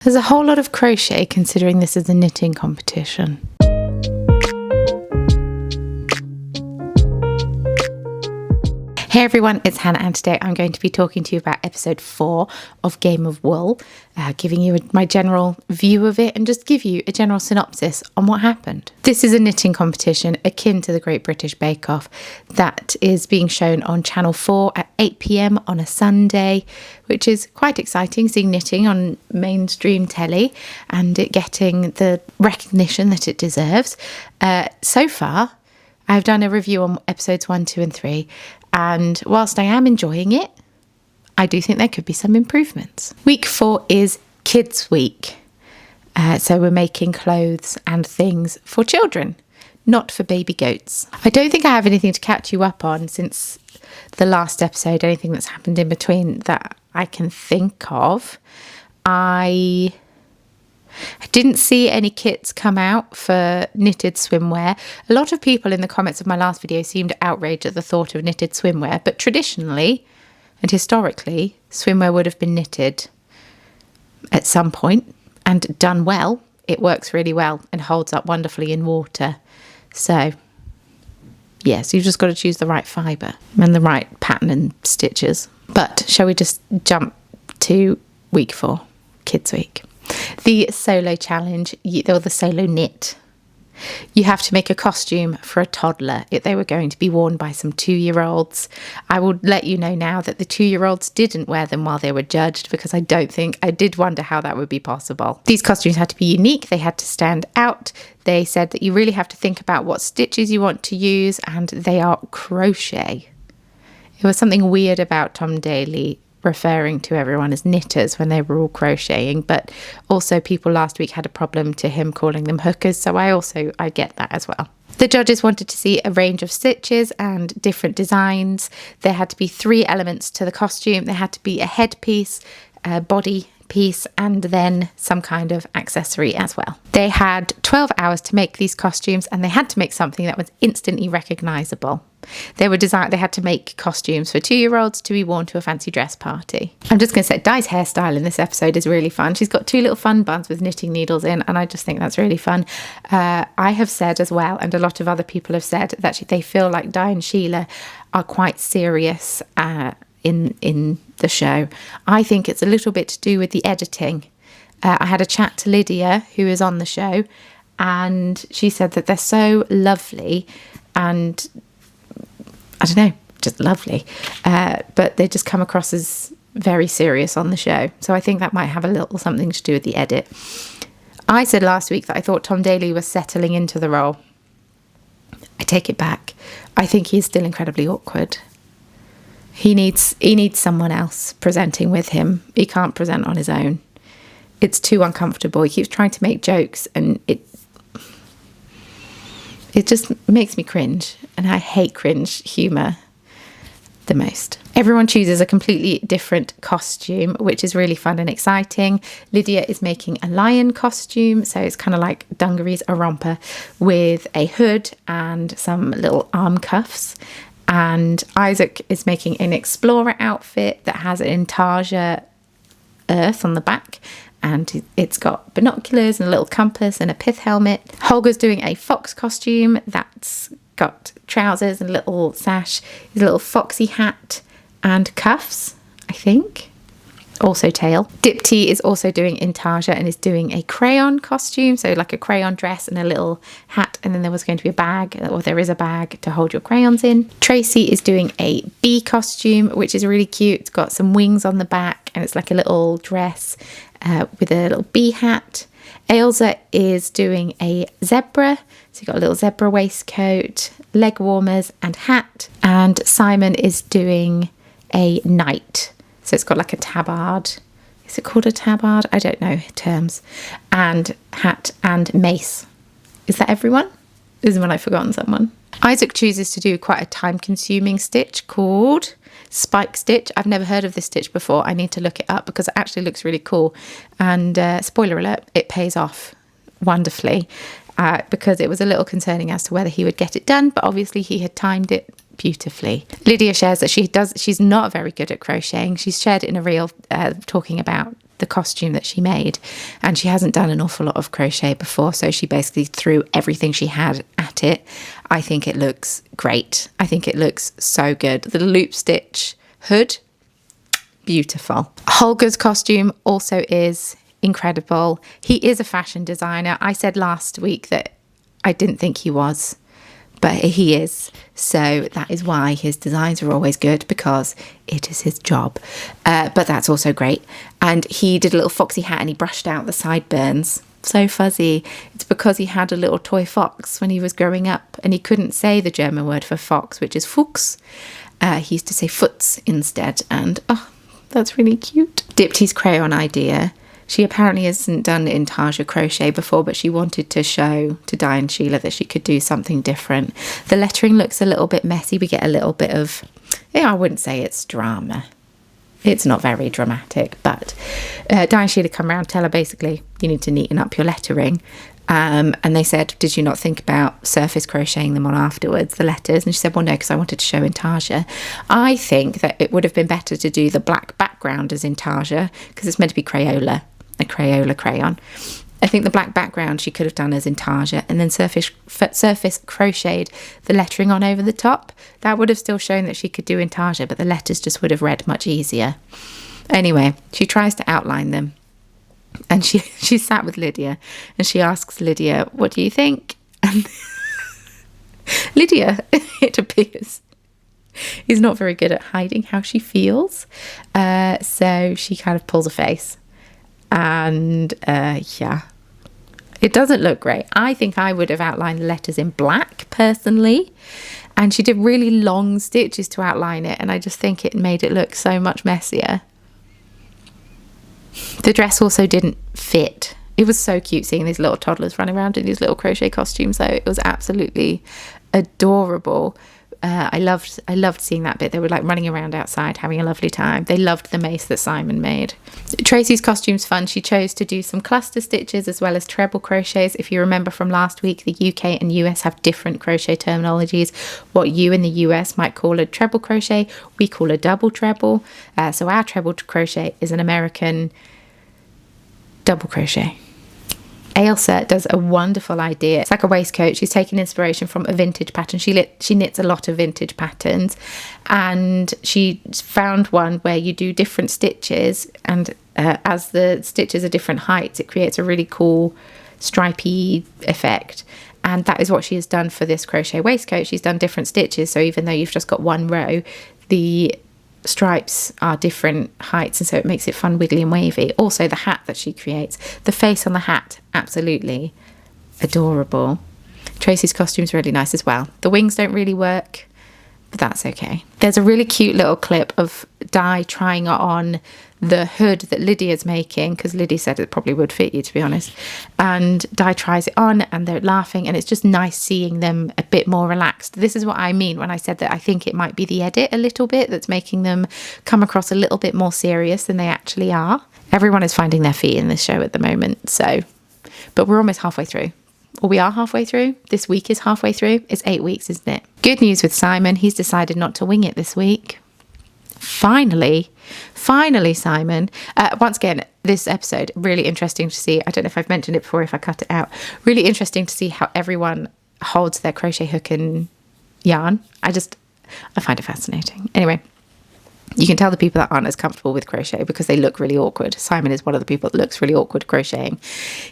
There's a whole lot of crochet considering this is a knitting competition. Hey everyone, it's Hannah and today I'm going to be talking to you about episode 4 of Game of Wool, giving you my general view of it and just give you a general synopsis on what happened. This is a knitting competition akin to the Great British Bake Off that is being shown on Channel 4 at 8 p.m. on a Sunday, which is quite exciting, seeing knitting on mainstream telly and it getting the recognition that it deserves. So far, I've done a review on episodes 1, 2 and 3. And whilst I am enjoying it, I do think there could be some improvements. Week 4 is Kids Week. So we're making clothes and things for children, not for baby goats. I don't think I have anything to catch you up on since the last episode, anything that's happened in between that I can think of. I didn't see any kits come out for knitted swimwear. A lot of people in the comments of my last video seemed outraged at the thought of knitted swimwear, but traditionally and historically, swimwear would have been knitted at some point and done well. It works really well and holds up wonderfully in water. So, yes, you've just got to choose the right fibre and the right pattern and stitches. But shall we just jump to week 4, Kids Week? The solo challenge, or the solo knit. You have to make a costume for a toddler. They were going to be worn by some 2-year-olds. I will let you know now that the 2-year-olds didn't wear them while they were judged because I did wonder how that would be possible. These costumes had to be unique. They had to stand out. They said that you really have to think about what stitches you want to use, and they are crochet. It was something weird about Tom Daley referring to everyone as knitters when they were all crocheting, but also people last week had a problem to him calling them hookers, so I get that as well. The judges wanted to see a range of stitches and different designs. There had to be 3 elements to the costume. There had to be a headpiece, a body piece, and then some kind of accessory as well. They had 12 hours to make these costumes and they had to make something that was instantly recognisable. They had to make costumes for 2-year-olds to be worn to a fancy dress party. I'm just going to say Di's hairstyle in this episode is really fun. She's got 2 little fun buns with knitting needles in, and I just think that's really fun. I have said as well, and a lot of other people have said, that they feel like Di and Sheila are quite serious in the show. I think it's a little bit to do with the editing. I had a chat to Lydia, who is on the show, and she said that they're so lovely and I don't know, just lovely. But they just come across as very serious on the show. So I think that might have a little something to do with the edit. I said last week that I thought Tom Daley was settling into the role. I take it back. I think he's still incredibly awkward. He needs someone else presenting with him. He can't present on his own. It's too uncomfortable. He keeps trying to make jokes and it just makes me cringe, and I hate cringe humour the most. Everyone chooses a completely different costume, which is really fun and exciting. Lydia is making a lion costume, so it's kind of like dungarees, a romper, with a hood and some little arm cuffs. And Isaac is making an explorer outfit that has an intarsia earth on the back, and it's got binoculars and a little compass and a pith helmet. Holger's doing a fox costume that's got trousers and a little sash, a little foxy hat and cuffs, I think. Also tail. Dipti is also doing intarsia and is doing a crayon costume, so like a crayon dress and a little hat, and then there was going to be a bag, or there is a bag to hold your crayons in. Tracy is doing a bee costume, which is really cute. It's got some wings on the back and it's like a little dress with a little bee hat. Ailsa is doing a zebra, so you've got a little zebra waistcoat, leg warmers and hat. And Simon is doing a knight, so it's got like a tabard. Is it called a tabard? I don't know terms. And hat and mace. Is that everyone? This is when I've forgotten someone. Isaac chooses to do quite a time-consuming stitch called spike stitch. I've never heard of this stitch before. I need to look it up because it actually looks really cool. And spoiler alert, it pays off wonderfully because it was a little concerning as to whether he would get it done, but obviously he had timed it beautifully. Lydia shares that she's not very good at crocheting. She's shared it in a reel talking about the costume that she made, and she hasn't done an awful lot of crochet before, so she basically threw everything she had at it. I think it looks great. I think it looks so good. The loop stitch hood, beautiful. Holger's costume also is incredible. He is a fashion designer. I said last week that I didn't think he was, but he is. So that is why his designs are always good, because it is his job. But that's also great. And he did a little foxy hat and he brushed out the sideburns. So fuzzy. It's because he had a little toy fox when he was growing up, and he couldn't say the German word for fox, which is Fuchs. He used to say Futz instead. And oh, that's really cute. Dipty's crayon idea. She apparently hasn't done intarsia crochet before, but she wanted to show to Di and Sheila that she could do something different. The lettering looks a little bit messy. We get a little bit of, I wouldn't say it's drama. It's not very dramatic, but Di and Sheila come around, tell her basically, you need to neaten up your lettering. And they said, did you not think about surface crocheting them on afterwards, the letters? And she said, well, no, because I wanted to show intarsia. I think that it would have been better to do the black background as intarsia, because it's meant to be Crayola, a Crayola crayon. I think the black background she could have done as intarsia, and then surface crocheted the lettering on over the top. That would have still shown that she could do intarsia, but the letters just would have read much easier. Anyway, she tries to outline them, and she sat with Lydia, and she asks Lydia, what do you think? And Lydia, it appears, is not very good at hiding how she feels, so she kind of pulls a face. And yeah, it doesn't look great. I think I would have outlined the letters in black personally, and she did really long stitches to outline it, and I just think it made it look so much messier. The dress also didn't fit. It was so cute seeing these little toddlers running around in these little crochet costumes, though. It was absolutely adorable. I loved seeing that bit. They were like running around outside having a lovely time. They loved the mace that Simon made. Tracy's costume's fun. She chose to do some cluster stitches as well as treble crochets. If you remember from last week, the UK and US have different crochet terminologies. What you in the US might call a treble crochet, we call a double treble. So our treble crochet is an American double crochet. Ailsa does a wonderful idea. It's like a waistcoat. She's taken inspiration from a vintage pattern. She knits a lot of vintage patterns, and she found one where you do different stitches, and as the stitches are different heights, it creates a really cool stripy effect. And that is what she has done for this crochet waistcoat. She's done different stitches, so even though you've just got one row, the stripes are different heights, and so it makes it fun, wiggly and wavy. Also the hat that she creates, the face on the hat, absolutely adorable. Tracy's costume's really nice as well. The wings don't really work, but that's okay. There's a really cute little clip of Di trying on the hood that Lydia's making, because Lydia said it probably would fit you, to be honest. And Di tries it on and they're laughing, and it's just nice seeing them a bit more relaxed. This is what I mean when I said that I think it might be the edit a little bit that's making them come across a little bit more serious than they actually are. Everyone is finding their feet in this show at the moment, so, but we're almost halfway through. Or we are halfway through. This week is halfway through. It's 8 weeks, isn't it? Good news with Simon. He's decided not to wing it this week. Finally, Simon. Once again, this episode, really interesting to see. I don't know if I've mentioned it before, if I cut it out. Really interesting to see how everyone holds their crochet hook and yarn. I find it fascinating. Anyway, you can tell the people that aren't as comfortable with crochet because they look really awkward. Simon is one of the people that looks really awkward crocheting.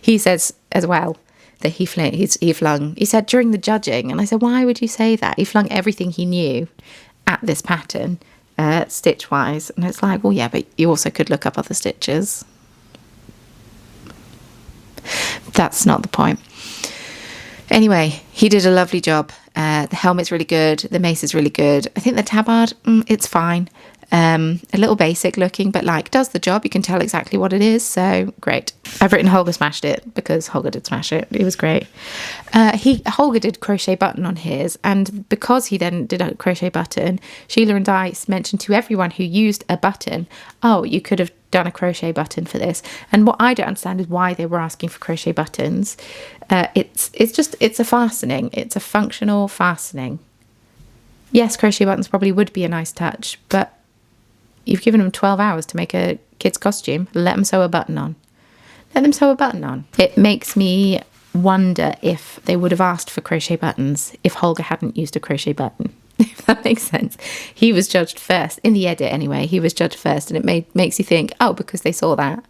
He says as well that he said during the judging, and I said, why would you say that? He flung everything he knew at this pattern, stitch wise, and it's like, well, yeah, but you also could look up other stitches. That's not the point. Anyway, he did a lovely job. The helmet's really good. The mace is really good. I think the tabard, it's fine. A little basic looking, but like does the job. You can tell exactly what it is, so great. I've written Holger smashed it because Holger did smash it. It was great. Holger did crochet button on his, and because he then did a crochet button, Sheila and I mentioned to everyone who used a button, oh, you could have done a crochet button for this. And what I don't understand is why they were asking for crochet buttons. It's a fastening. It's a functional fastening. Yes, crochet buttons probably would be a nice touch, but You've given them 12 hours to make a kid's costume. Let them sew a button on. Let them sew a button on. It makes me wonder if they would have asked for crochet buttons if Holger hadn't used a crochet button. If that makes sense. He was judged first. In the edit anyway, he was judged first, and it makes you think, oh, because they saw that.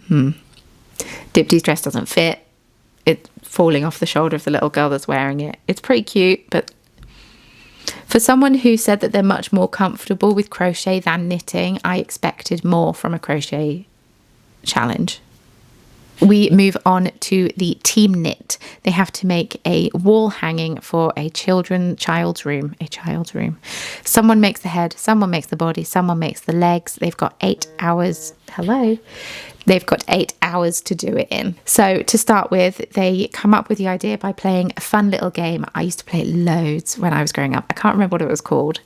Dipty's dress doesn't fit. It's falling off the shoulder of the little girl that's wearing it. It's pretty cute, but for someone who said that they're much more comfortable with crochet than knitting, I expected more from a crochet challenge. We move on to the team knit. They have to make a wall hanging for a child's room. Someone makes the head, someone makes the body, someone makes the legs. They've got 8 hours. Hello. They've got 8 hours to do it in. So to start with, they come up with the idea by playing a fun little game. I used to play it loads when I was growing up. I can't remember what it was called.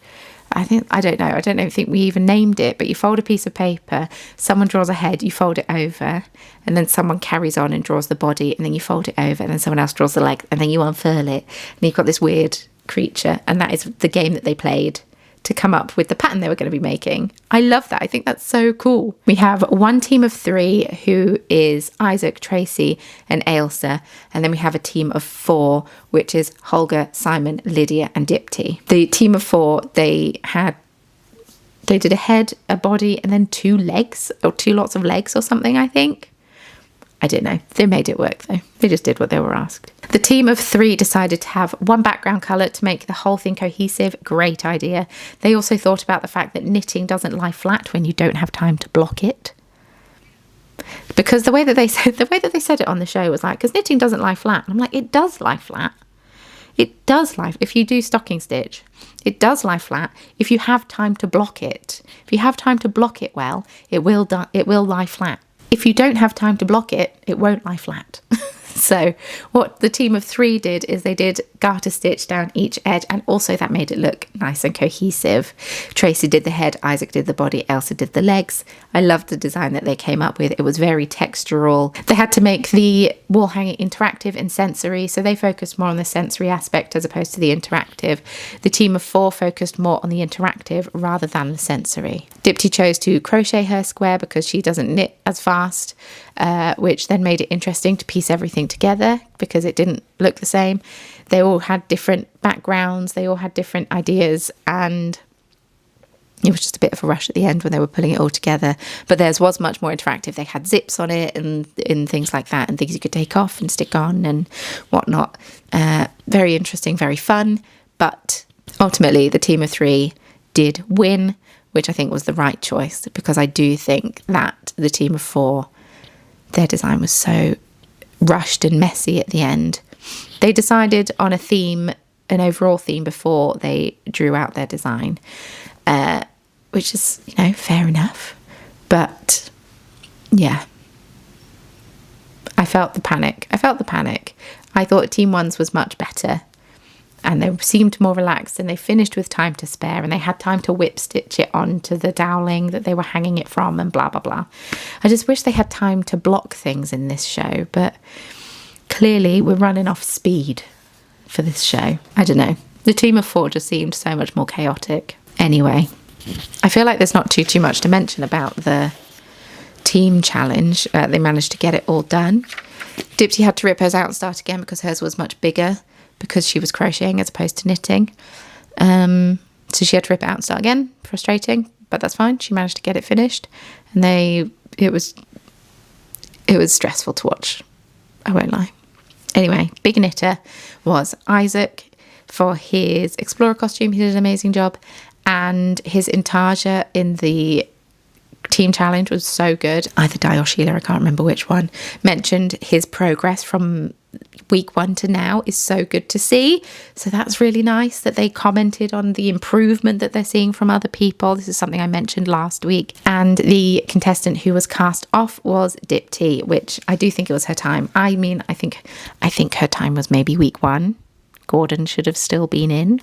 I don't think we even named it, but you fold a piece of paper, someone draws a head, you fold it over, and then someone carries on and draws the body, and then you fold it over, and then someone else draws the leg, and then you unfurl it, and you've got this weird creature, and that is the game that they played to come up with the pattern they were going to be making. I love that. I think that's so cool. We have one team of 3 who is Isaac, Tracy and Ailsa, and then we have a team of 4 which is Holger, Simon, Lydia and Dipty. The team of 4, they did a head, a body and then 2 legs, or 2 lots of legs or something, I think. I don't know. They made it work though. They just did what they were asked. The team of 3 decided to have one background colour to make the whole thing cohesive. Great idea. They also thought about the fact that knitting doesn't lie flat when you don't have time to block it. Because the way that they said it on the show was like, because knitting doesn't lie flat. And I'm like, it does lie flat. It does lie. If you do stocking stitch, it does lie flat. If you have time to block it, if you have time to block it well, it will lie flat. If you don't have time to block it, it won't lie flat. So what the team of 3 did is they did garter stitch down each edge, and also that made it look nice and cohesive. Tracy did the head, Isaac did the body, Elsa did the legs. I loved the design that they came up with. It was very textural. They had to make the wall hanging interactive and sensory, so they focused more on the sensory aspect as opposed to the interactive. The team of 4 focused more on the interactive rather than the sensory. Dipty chose to crochet her square because she doesn't knit as fast, which then made it interesting to piece everything together because it didn't look the same. They all had different backgrounds, they all had different ideas, and it was just a bit of a rush at the end when they were pulling it all together. But theirs was much more interactive. They had zips on it and things like that, and things you could take off and stick on and whatnot. Very interesting, very fun. But ultimately, the team of 3 did win, which I think was the right choice, because I do think that the team of 4, their design was so rushed and messy at the end. They decided on a theme, an overall theme, before they drew out their design, which is, fair enough. But yeah, I felt the panic. I thought team 1's was much better, and they seemed more relaxed, and they finished with time to spare, and they had time to whip stitch it onto the doweling that they were hanging it from, and blah blah blah. I just wish they had time to block things in this show, but clearly we're running off speed for this show. I don't know. The team of 4 just seemed so much more chaotic. Anyway, I feel like there's not too much to mention about the team challenge. They managed to get it all done. Dipty had to rip hers out and start again because hers was much bigger, because she was crocheting as opposed to knitting. So she had to rip it out and start again. Frustrating, but that's fine. She managed to get it finished, and it was stressful to watch. I won't lie. Anyway, big knitter was Isaac. For his explorer costume, he did an amazing job, and his intarsia in the team challenge was so good. Either Di or Sheila, I can't remember which one, mentioned his progress from week 1 to now is so good to see. So that's really nice that they commented on the improvement that they're seeing from other people. This is something I mentioned last week. And the contestant who was cast off was Dipty, which I do think it was her time. I think her time was maybe week 1. Gordon should have still been in,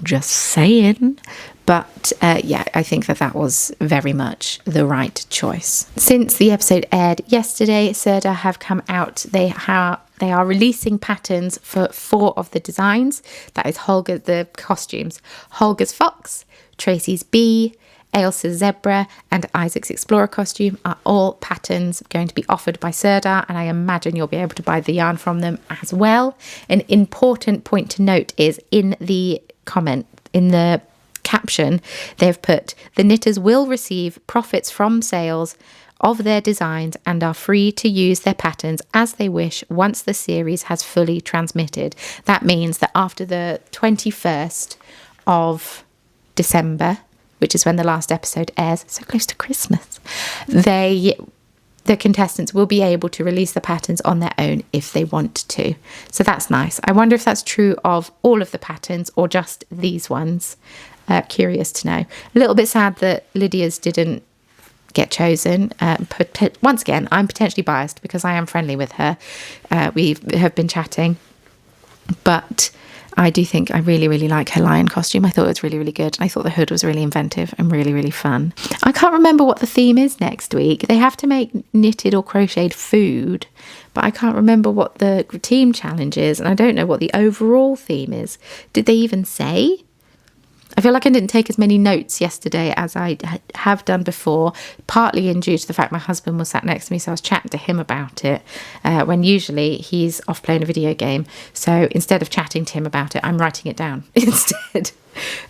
just saying. But yeah, I think that was very much the right choice. Since the episode aired yesterday, Serta have come out. They are releasing patterns for 4 of the designs. That is the costumes. Holger's fox, Tracy's bee, Ailsa's zebra and Isaac's explorer costume are all patterns going to be offered by Sirdar, and I imagine you'll be able to buy the yarn from them as well. An important point to note is in the caption, they've put, the knitters will receive profits from sales of their designs and are free to use their patterns as they wish once the series has fully transmitted. That means that after the 21st of December, which is when the last episode airs, so close to Christmas, the contestants will be able to release the patterns on their own if they want to. So that's nice. I wonder if that's true of all of the patterns or just these ones. Curious to know. A little bit sad that Lydia's didn't get chosen. Once again, I'm potentially biased because I am friendly with her. We have been chatting, but I do think I really, really like her lion costume. I thought it was really, really good. I thought the hood was really inventive and really, really fun. I can't remember what the theme is next week. They have to make knitted or crocheted food, but I can't remember what the team challenge is, and I don't know what the overall theme is. Did they even say? I feel like I didn't take as many notes yesterday as I have done before, partly due to the fact my husband was sat next to me, so I was chatting to him about it, when usually he's off playing a video game. So instead of chatting to him about it, I'm writing it down instead.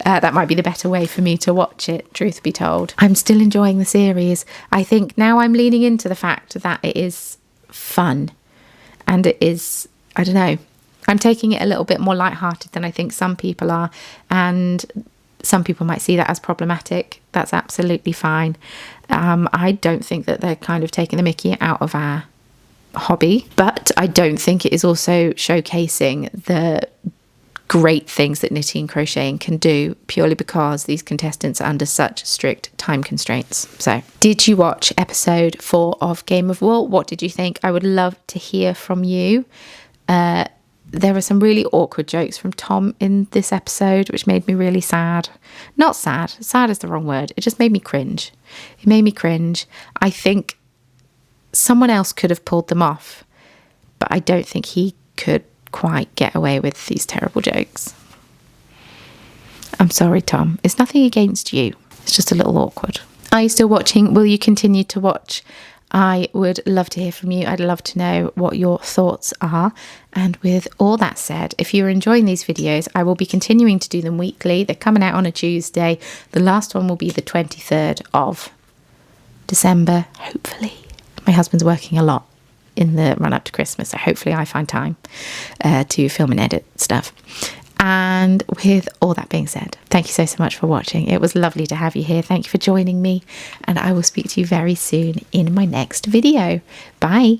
That might be the better way for me to watch it, truth be told. I'm still enjoying the series. I think now I'm leaning into the fact that it is fun, and it is, I don't know, I'm taking it a little bit more lighthearted than I think some people are, and some people might see that as problematic. That's absolutely fine. I don't think that they're kind of taking the mickey out of our hobby, but I don't think it is also showcasing the great things that knitting and crocheting can do, purely because these contestants are under such strict time constraints. So, did you watch episode 4 of Game of Wool? What did you think? I would love to hear from you. There were some really awkward jokes from Tom in this episode, which made me really sad. Not sad. Sad is the wrong word. It just made me cringe. It made me cringe. I think someone else could have pulled them off, but I don't think he could quite get away with these terrible jokes. I'm sorry, Tom. It's nothing against you. It's just a little awkward. Are you still watching? Will you continue to watch? I would love to hear from you. I'd love to know what your thoughts are. And with all that said, if you're enjoying these videos, I will be continuing to do them weekly. They're coming out on a Tuesday. The last one will be the 23rd of December, hopefully. My husband's working a lot in the run up to Christmas, so hopefully I find time to film and edit stuff. And with all that being said, thank you so much for watching. It was lovely to have you here. Thank you for joining me, and I will speak to you very soon in my next video. Bye.